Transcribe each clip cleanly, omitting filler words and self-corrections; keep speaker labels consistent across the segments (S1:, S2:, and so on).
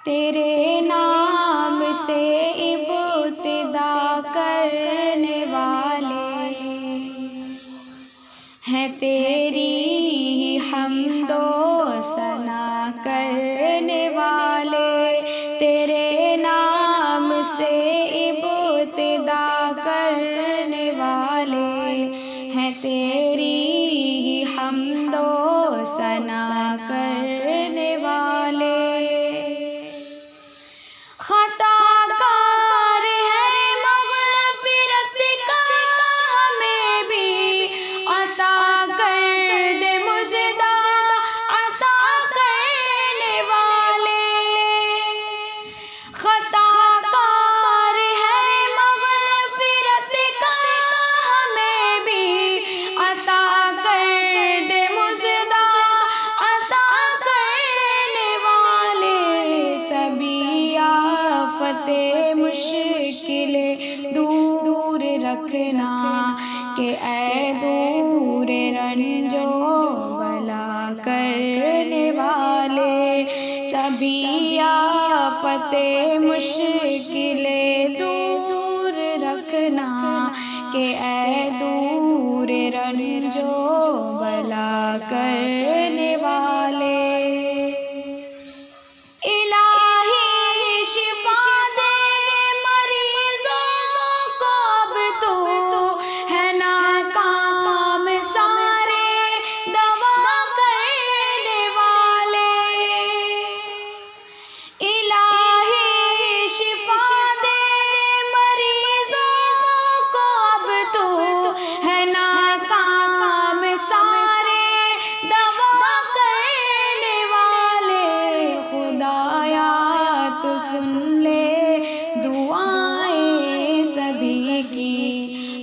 S1: तेरे नाम से इब्तिदा करने वाले हैं, तेरी ही हमदो सना करने वाले। तेरे नाम से इब्तिदा करने वाले हैं, तेरी ही हमदो सना करने वाले। खताकार है मग़फ़िरत का हमें भी अता कर दे, मुज़दा अता करने वाले। खताकार है मग़फ़िरत का हमें भी अता कर दे, मुज़दा अता करने वाले। सभी आफ़तें मुश्किलें दूर रखना के ऐ दूर रंजो बला करने वाले। सभी आफ़तें मुश्किलें दूर रखना के ऐ दूर रंजो बला करने वाले।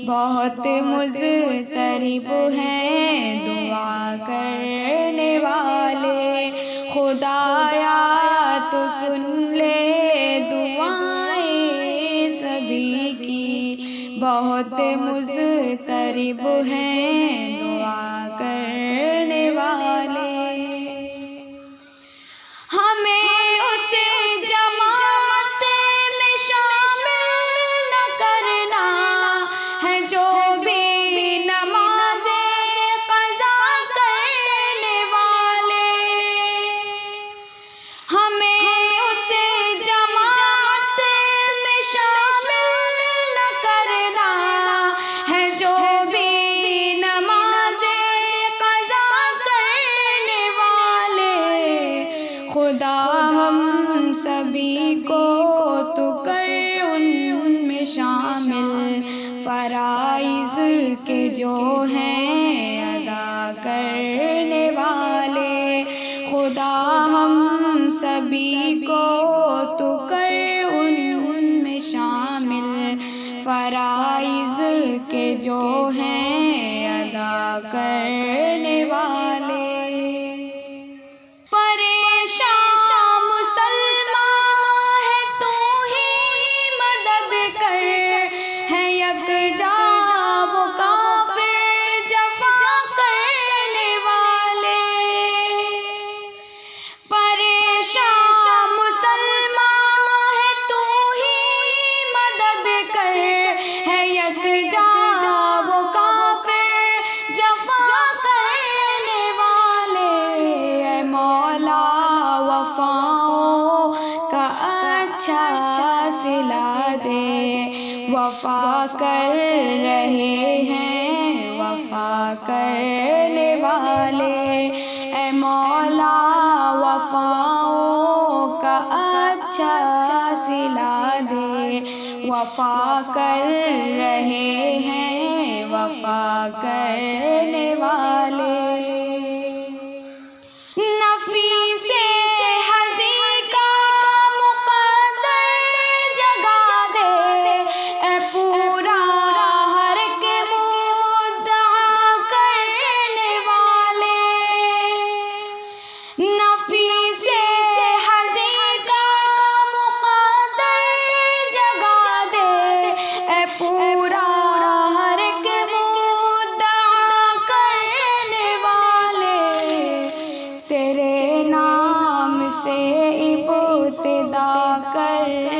S1: बहुत मुज़तरिब हैं दुआ करने वाले। खुदाया तो सुन ले दुआएं सभी की, बहुत मुज़तरिब हैं दुआ करने वाले। हमें उसे जमात में शामिल न करना है, जो भी नमाज़े क़ज़ा करने वाले। हमें उसे जमात में शामिल न करना है, जो भी नमाज़े क़ज़ा करने वाले। खुदा हम सभी को तो कर उनमें शामिल, फ़राइज़ के जो हैं अदा करने वाले। खुदा हम सभी को तो कर उनमें शामिल, फ़राइज़ के जो हैं अदा करने वाले। अच्छा सिला दे, वफ़ा कर रहे हैं वफ़ा करने वाले। ऐ मौला वफ़ाओं का अच्छा सिला दे, वफ़ा कर रहे हैं वफ़ा करने वाले। पूरा हर के मुद्दा करने फिदा कर